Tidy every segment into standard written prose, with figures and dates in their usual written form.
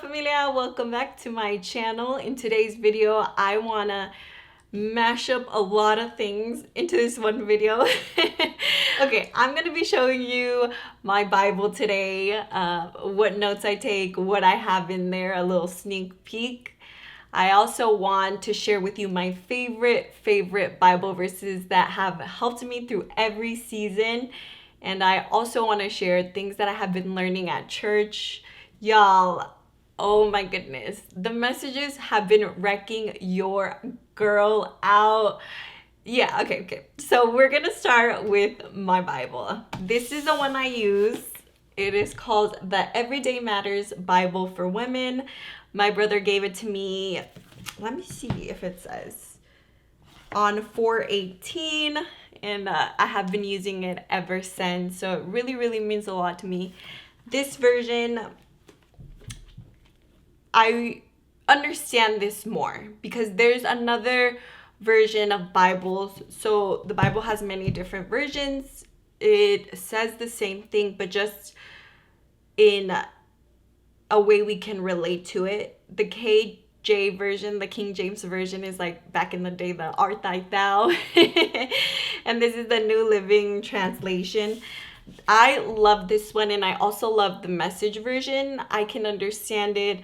Familiaaa, welcome back to my channel. In today's video, I wanna mash up a lot of things into this one video. Okay, I'm gonna be showing you my Bible today, what notes I take, what I have in there, a little sneak peek. I also want to share with you my favorite Bible verses that have helped me through every season. And I also want to share things that I have been learning at church. Y'all, oh my goodness, the messages have been wrecking your girl out. Yeah, okay. So we're gonna start with my Bible. This is the one I use. It is called the Everyday Matters Bible for Women. My brother gave it to me, let me see if it says, on 4/18, and I have been using it ever since. So it really means a lot to me. This version, I understand this more because there's another version of Bibles. So the Bible has many different versions. It says the same thing, but just in a way we can relate to it. The KJ version, the King James version, is like back in the day, the art thou. And this is the New Living Translation. I love this one, and I also love the Message version. I can understand it.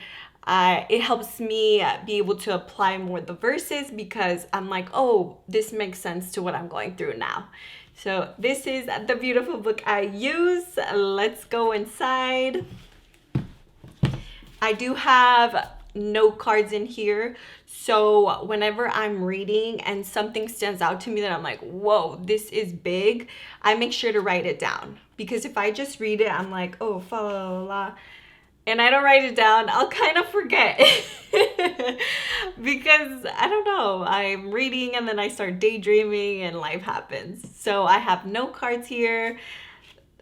It helps me be able to apply more the verses because I'm like, oh, this makes sense to what I'm going through now. So this is the beautiful book I use. Let's go inside. I do have note cards in here, so whenever I'm reading and something stands out to me that I'm like, whoa, this is big, I make sure to write it down. Because if I just read it, I'm like, oh, fa la la, and I don't write it down, I'll kind of forget. Because I don't know, I'm reading and then I start daydreaming and life happens. So I have note cards here.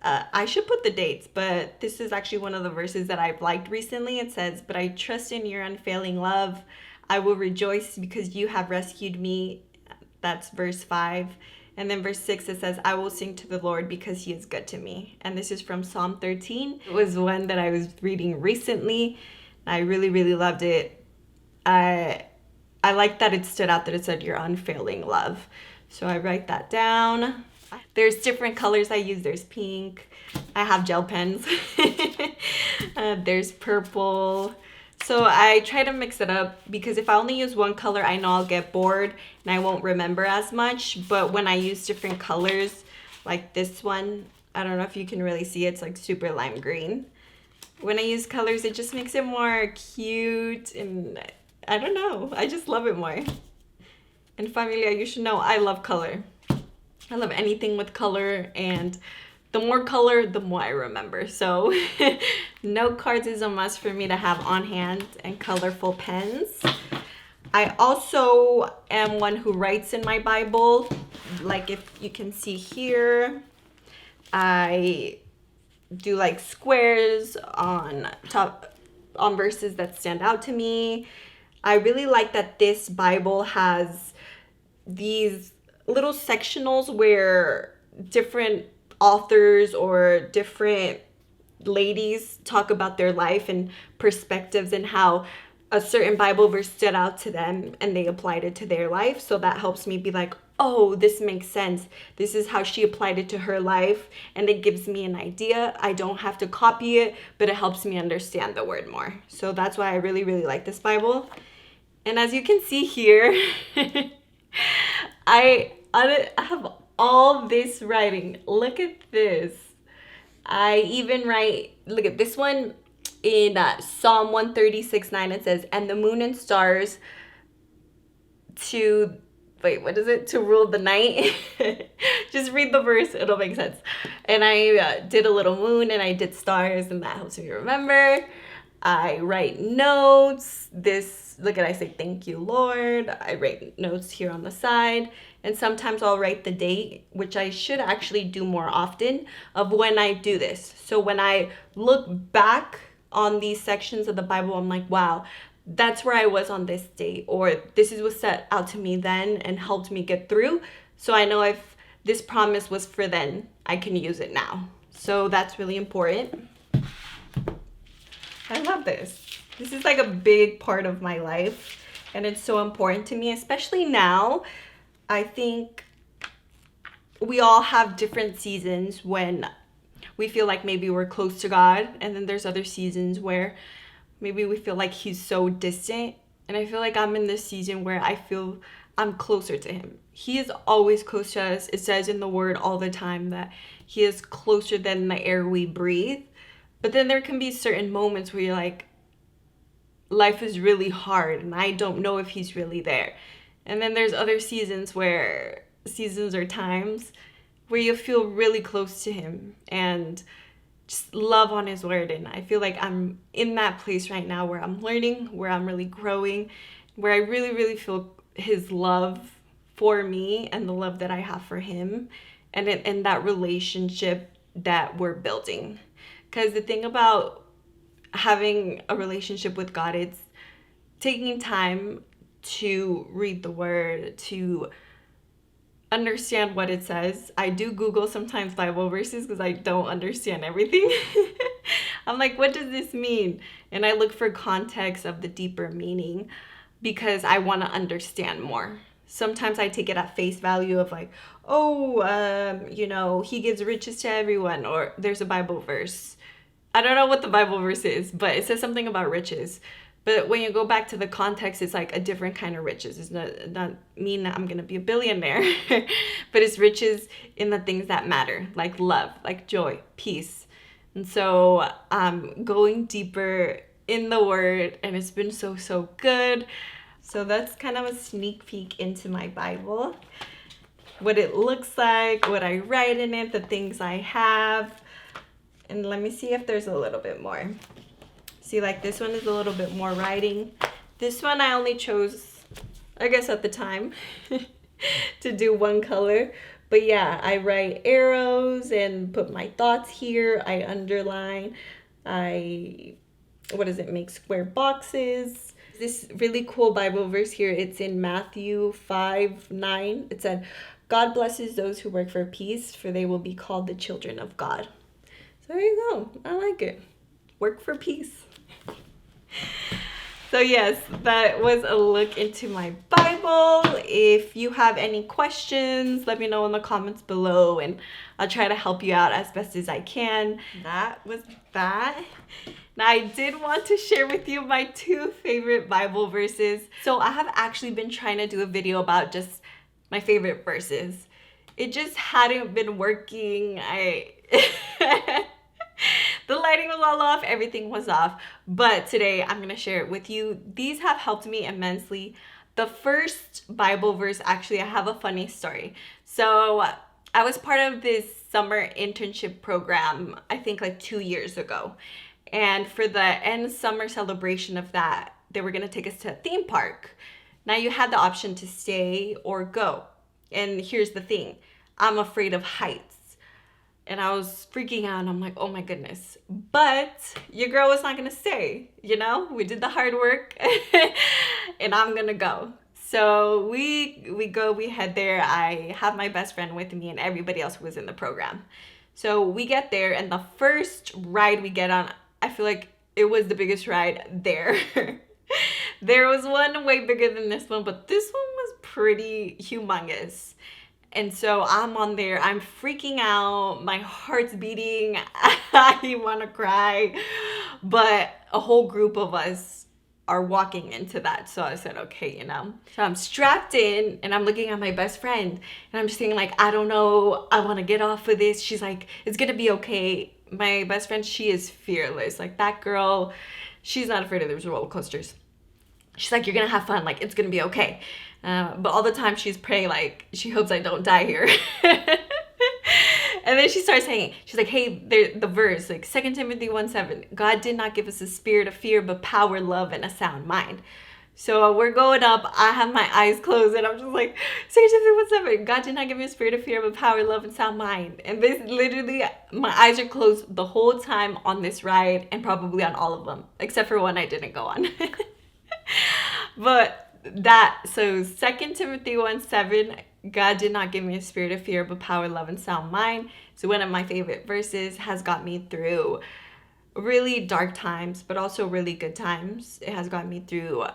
I should put the dates, but this is actually one of the verses that I've liked recently. It says, "But I trust in your unfailing love. I will rejoice because you have rescued me." That's verse 5. And then verse 6, it says, "I will sing to the Lord because he is good to me." And this is from Psalm 13. It was one that I was reading recently. I really loved it. I like that it stood out that it said your unfailing love. So I write that down. There's different colors I use. There's pink. I have gel pens. There's purple. So I try to mix it up because if I only use one color, I know I'll get bored and I won't remember as much. But when I use different colors, like this one, I don't know if you can really see it, it's like super lime green. When I use colors, it just makes it more cute, and I don't know, I just love it more. And Familiaaa, you should know I love color. I love anything with color, and the more color, the more I remember. So note cards is a must for me to have on hand, and colorful pens. I also am one who writes in my Bible. Like if you can see here, I do like squares on verses that stand out to me. I really like that this Bible has these little sectionals where different authors or different ladies talk about their life and perspectives and how a certain Bible verse stood out to them and they applied it to their life. So that helps me be like, oh, this makes sense. This is how she applied it to her life, and it gives me an idea. I don't have to copy it, but it helps me understand the word more. So that's why I really like this Bible. And as you can see here, I have all this writing. Look at this. I even write, look at this one in Psalm 136:9. It says, "And the moon and stars to," wait, what is it? "To rule the night." Just read the verse, it'll make sense. And I did a little moon and I did stars, and that helps me remember. I write notes. Look at, I say, "Thank you, Lord." I write notes here on the side. And sometimes I'll write the date, which I should actually do more often, of when I do this. So when I look back on these sections of the Bible, I'm like, wow, that's where I was on this date. Or this is what set out to me then and helped me get through. So I know if this promise was for then, I can use it now. So that's really important. I love this. This is like a big part of my life, and it's so important to me, especially now. I think we all have different seasons when we feel like maybe we're close to God, and then there's other seasons where maybe we feel like he's so distant. And I feel like I'm in this season where I feel I'm closer to him. He is always close to us. It says in the word all the time that he is closer than the air we breathe. But then there can be certain moments where you're like, life is really hard and I don't know if he's really there. And then there's other seasons or times where you feel really close to him and just love on his word. And I feel like I'm in that place right now where I'm learning, where I'm really growing, where I really, really feel his love for me and the love that I have for him, and that relationship that we're building. Because the thing about having a relationship with God, it's taking time to read the word, to understand what it says. I do Google sometimes Bible verses because I don't understand everything. I'm like, what does this mean? And I look for context of the deeper meaning because I want to understand more. Sometimes I take it at face value of like, he gives riches to everyone, or there's a Bible verse. I don't know what the Bible verse is, but it says something about riches. But when you go back to the context, it's like a different kind of riches. It's not mean that I'm going to be a billionaire, but it's riches in the things that matter, like love, like joy, peace. And so I'm going deeper in the word, and it's been so, so good. So that's kind of a sneak peek into my Bible, what it looks like, what I write in it, the things I have. And let me see if there's a little bit more. See, like this one is a little bit more writing. This one I only chose, I guess at the time, to do one color. But yeah, I write arrows and put my thoughts here. I underline. Make square boxes. This really cool Bible verse here. It's in Matthew 5:9. It said, God blesses those who work for peace, for they will be called the children of God. So there you go. I like it. Work for peace. So yes, that was a look into my Bible. If you have any questions, let me know in the comments below and I'll try to help you out as best as I can. That was that. Now I did want to share with you my 2 favorite Bible verses. So I have actually been trying to do a video about just my favorite verses. It just hadn't been working. The lighting was all off, everything was off, but today I'm going to share it with you. These have helped me immensely. The first Bible verse, actually, I have a funny story. So I was part of this summer internship program, I think like 2 years ago. And for the end summer celebration of that, they were going to take us to a theme park. Now you had the option to stay or go. And here's the thing, I'm afraid of heights. And I was freaking out and I'm like, oh my goodness. But your girl was not gonna stay, We did the hard work and I'm gonna go. So we go, we head there. I have my best friend with me and everybody else who was in the program. So we get there and the first ride we get on, I feel like it was the biggest ride there. There was one way bigger than this one, but this one was pretty humongous. And so I'm on there, I'm freaking out, my heart's beating, I want to cry, but a whole group of us are walking into that. So I said, okay, So I'm strapped in and I'm looking at my best friend and I'm just thinking like, I don't know, I want to get off of this. She's like, it's going to be okay. My best friend, she is fearless. Like that girl, she's not afraid of those roller coasters. She's like, you're going to have fun. Like, it's going to be okay. But all the time she's praying, like, she hopes I don't die here. And then she starts saying, she's like, hey, the verse, like 2 Timothy 1:7, God did not give us a spirit of fear, but power, love, and a sound mind. So we're going up. I have my eyes closed and I'm just like, 2 Timothy 1:7, God did not give me a spirit of fear, but power, love, and sound mind. And this literally, my eyes are closed the whole time on this ride and probably on all of them, except for one I didn't go on. But so 2 Timothy 1:7, God did not give me a spirit of fear, but power, love, and sound mind. So one of my favorite verses has got me through really dark times, but also really good times. It has gotten me through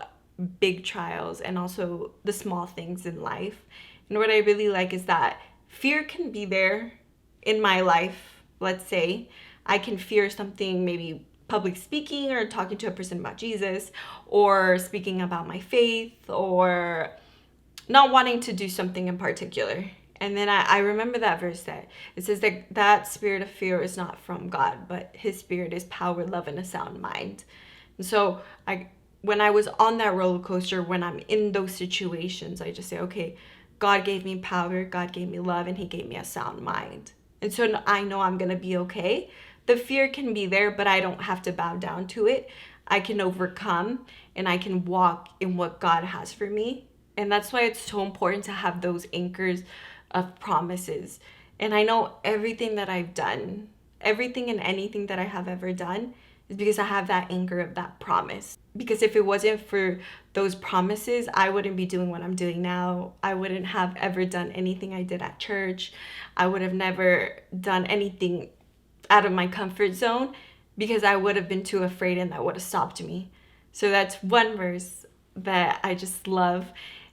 big trials and also the small things in life. And what I really like is that fear can be there in my life. Let's say I can fear something, maybe public speaking or talking to a person about Jesus, or speaking about my faith, or not wanting to do something in particular. And then I remember that verse that it says that spirit of fear is not from God, but his spirit is power, love, and a sound mind. And so when I was on that roller coaster, when I'm in those situations, I just say, okay, God gave me power, God gave me love, and he gave me a sound mind. And so I know I'm going to be okay. The fear can be there, but I don't have to bow down to it. I can overcome and I can walk in what God has for me. And that's why it's so important to have those anchors of promises. And I know everything that I've done, everything and anything that I have ever done is because I have that anchor of that promise. Because if it wasn't for those promises, I wouldn't be doing what I'm doing now. I wouldn't have ever done anything I did at church. I would have never done anything out of my comfort zone because I would have been too afraid and that would have stopped me. So that's one verse that I just love.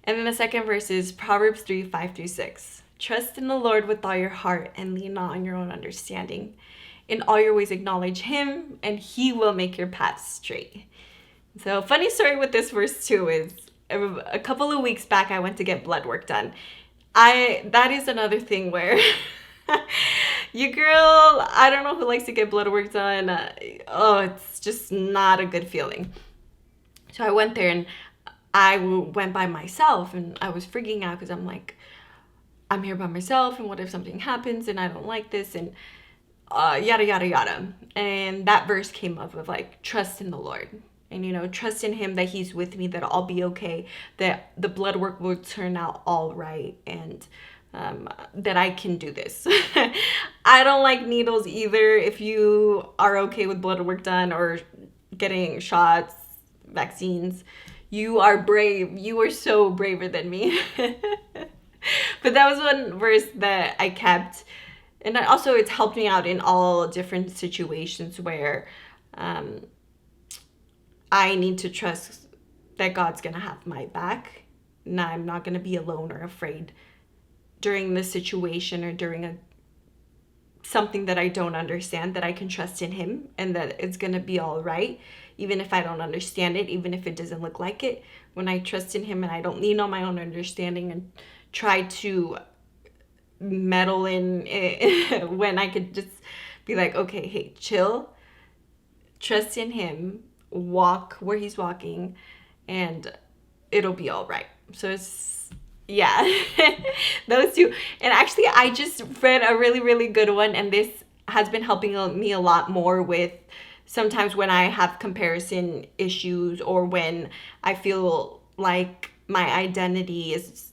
And then the second verse is Proverbs 3:5-6. Trust in the Lord with all your heart and lean not on your own understanding. In all your ways acknowledge him and he will make your paths straight. So funny story with this verse too is a couple of weeks back I went to get blood work done. That is another thing where you girl, I don't know who likes to get blood work done. It's just not a good feeling. So I went there and I went by myself and I was freaking out because I'm like, I'm here by myself and what if something happens and I don't like this and yada, yada, yada. And that verse came up of like, trust in the Lord. And, trust in him that he's with me, that I'll be okay, that the blood work will turn out all right, and that I can do this. I don't like needles either. If you are okay with blood work done or getting shots, vaccines, you are brave. You are so braver than me. But that was one verse that I kept. And also it's helped me out in all different situations where I need to trust that God's going to have my back. And I'm not going to be alone or afraid during this situation or during something that I don't understand, that I can trust in him and that it's going to be all right. Even if I don't understand it, even if it doesn't look like it, when I trust in him and I don't lean on my own understanding and try to meddle in it, when I could just be like, okay, hey, chill, trust in him, walk where he's walking, and it'll be all right. So it's, yeah, those two. And actually, I just read a really, really good one, and this has been helping me a lot more with sometimes when I have comparison issues or when I feel like my identity is,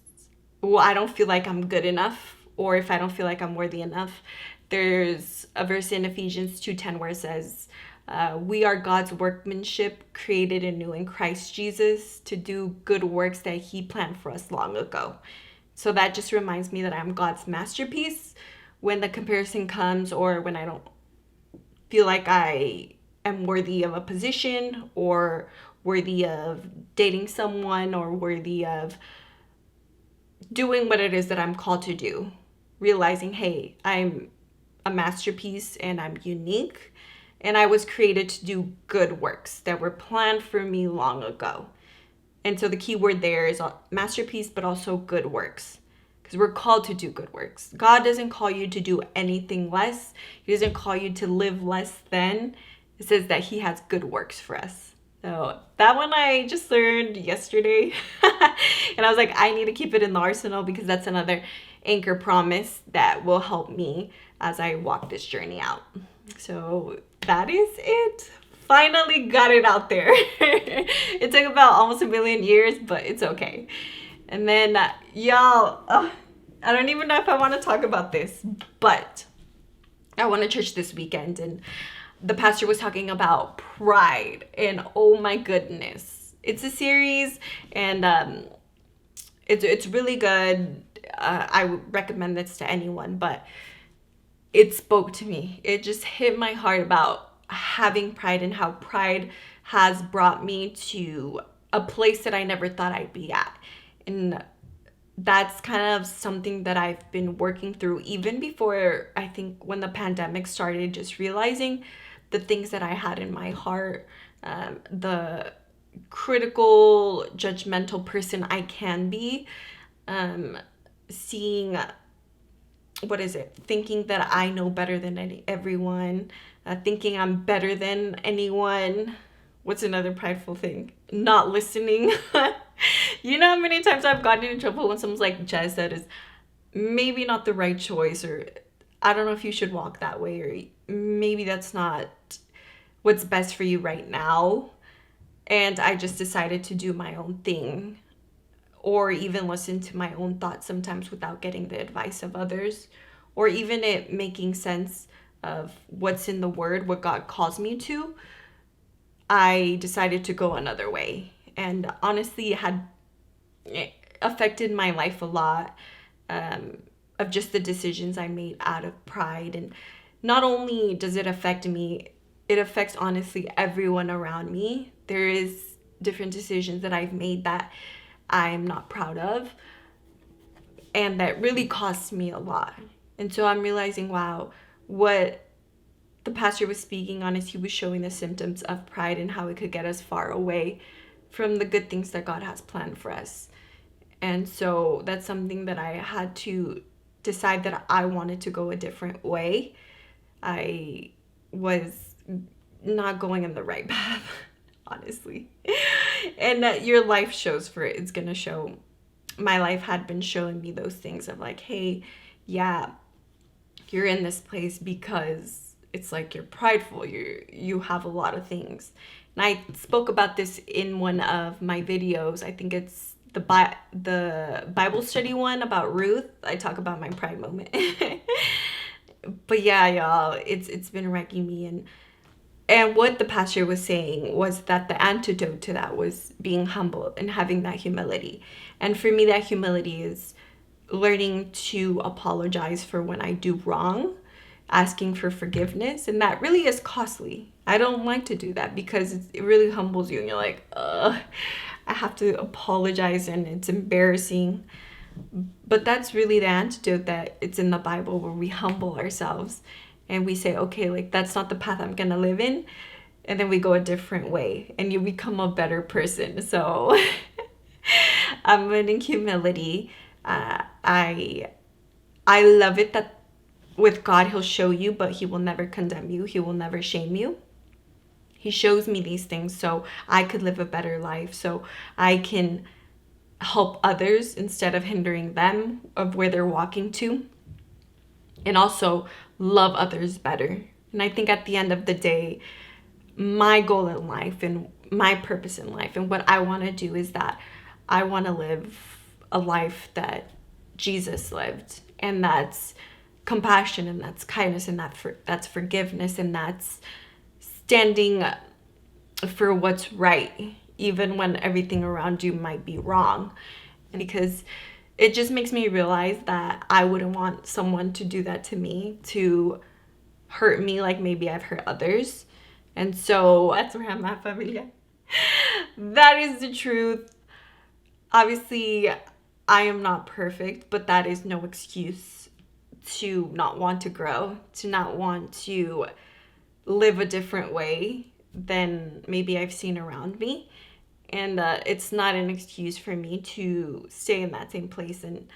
I don't feel like I'm good enough, or if I don't feel like I'm worthy enough. There's a verse in Ephesians 2:10 where it says, we are God's workmanship, created anew in Christ Jesus to do good works that he planned for us long ago. So that just reminds me that I'm God's masterpiece when the comparison comes, or when I don't feel like I am worthy of a position or worthy of dating someone or worthy of doing what it is that I'm called to do. Realizing, hey, I'm a masterpiece and I'm unique. And I was created to do good works that were planned for me long ago. And so the key word there is masterpiece, but also good works. Because we're called to do good works. God doesn't call you to do anything less. He doesn't call you to live less than. It says that he has good works for us. So that one I just learned yesterday. And I was like, I need to keep it in the arsenal because that's another anchor promise that will help me as I walk this journey out. So that is it. Finally got it out there. It took about almost 1 million years, but it's okay. And then y'all, I don't even know if I want to talk about this, but I went to church this weekend and the pastor was talking about pride, and oh my goodness, it's a series, and it's really good. I would recommend this to anyone, but it spoke to me. It just hit my heart about having pride and how pride has brought me to a place that I never thought I'd be at. And that's kind of something that I've been working through even before, I think, when the pandemic started, just realizing the things that I had in my heart, the critical, judgmental person I can be, seeing, what is it, thinking that I know better than everyone, thinking I'm better than anyone. What's another prideful thing? Not listening. You know how many times I've gotten in trouble when someone's like, Jess, that is maybe not the right choice, or I don't know if you should walk that way, or maybe that's not what's best for you right now. And I just decided to do my own thing, or even listen to my own thoughts sometimes without getting the advice of others, or even it making sense of what's in the word, what God calls me to. I decided to go another way. And honestly, it affected my life a lot, of just the decisions I made out of pride. And not only does it affect me, it affects honestly everyone around me. There is different decisions that I've made that I'm not proud of, and that really cost me a lot. And so I'm realizing, wow, what the pastor was speaking on is he was showing the symptoms of pride and how it could get us far away from the good things that God has planned for us. And so that's something that I had to decide that I wanted to go a different way. I was not going in the right path, honestly. And your life shows for it. It's going to show. My life had been showing me those things of like, hey, yeah, you're in this place because it's like you're prideful. You have a lot of things. And I spoke about this in one of my videos. I think it's the Bible study one about Ruth. I talk about my pride moment. But yeah, y'all, it's been wrecking me. And what the pastor was saying was that the antidote to that was being humble and having that humility. And for me, that humility is learning to apologize for when I do wrong, asking for forgiveness. And that really is costly. I don't like to do that because it really humbles you. And you're like, I have to apologize and it's embarrassing. But that's really the antidote that it's in the Bible, where we humble ourselves and we say, okay, like that's not the path I'm gonna live in, and then we go a different way and you become a better person. So I'm learning humility. I love it that with God he'll show you, but he will never condemn you. He will never shame you. He shows me these things so I could live a better life, so I can help others instead of hindering them of where they're walking to, and also love others better. And I think at the end of the day, my goal in life and my purpose in life and what I want to do is that I want to live a life that Jesus lived, and that's compassion, and that's kindness, and that's forgiveness, and that's standing for what's right even when everything around you might be wrong. And because it just makes me realize that I wouldn't want someone to do that to me, to hurt me like maybe I've hurt others. And so that's where I'm at, Familiaaa. That is the truth. Obviously, I am not perfect, but that is no excuse to not want to grow, to not want to live a different way than maybe I've seen around me. And it's not an excuse for me to stay in that same place and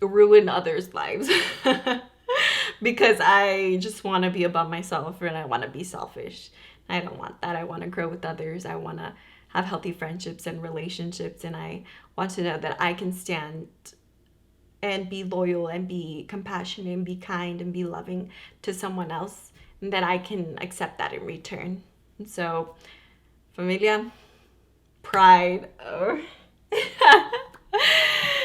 ruin others' lives because I just want to be above myself and I want to be selfish. I don't want that. I want to grow with others. I want to have healthy friendships and relationships, and I want to know that I can stand and be loyal and be compassionate and be kind and be loving to someone else, and that I can accept that in return. And so, Familiaaa, pride. Oh.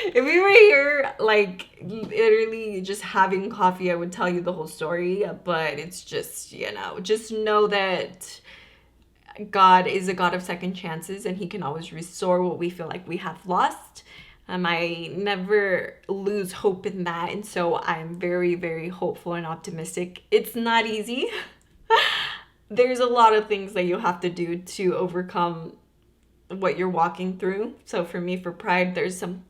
If we were here, like, literally just having coffee, I would tell you the whole story. But it's just, just know that God is a God of second chances, and he can always restore what we feel like we have lost. I never lose hope in that. And so I'm very, very hopeful and optimistic. It's not easy. there's a lot of things that you have to do to overcome what you're walking through. So for me, for pride, there's some,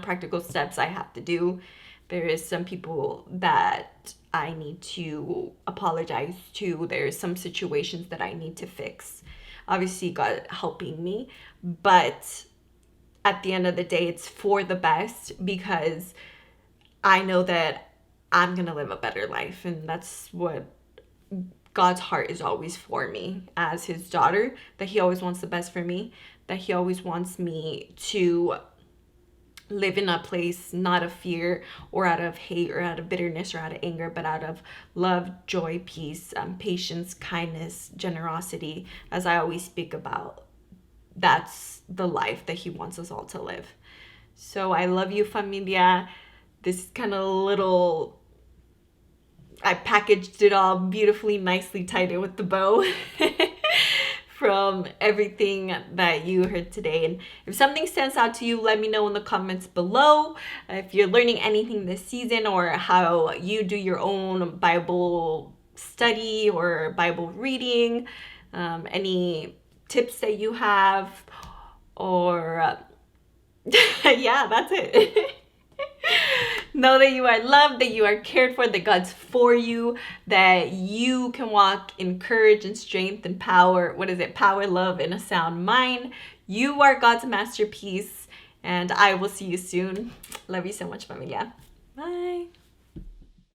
practical steps I have to do. There is some people that I need to apologize to. There's some situations that I need to fix. Obviously, God helping me, but at the end of the day, it's for the best, because I know that I'm going to live a better life. And that's what God's heart is always for me as his daughter, that he always wants the best for me, that he always wants me to live in a place not of fear or out of hate or out of bitterness or out of anger, but out of love, joy, peace, patience, kindness, generosity. As I always speak about, that's the life that he wants us all to live. So I love you, Familia. This kind of little, I packaged it all beautifully, nicely, tied it with the bow from everything that you heard today. And if something stands out to you, let me know in the comments below. If you're learning anything this season, or how you do your own Bible study or Bible reading, any tips that you have, or yeah, that's it. Know that you are loved, that you are cared for, that God's for you, that you can walk in courage and strength and power. What is it? Power, love, and a sound mind. You are God's masterpiece, and I will see you soon. Love you so much, Familia. Bye.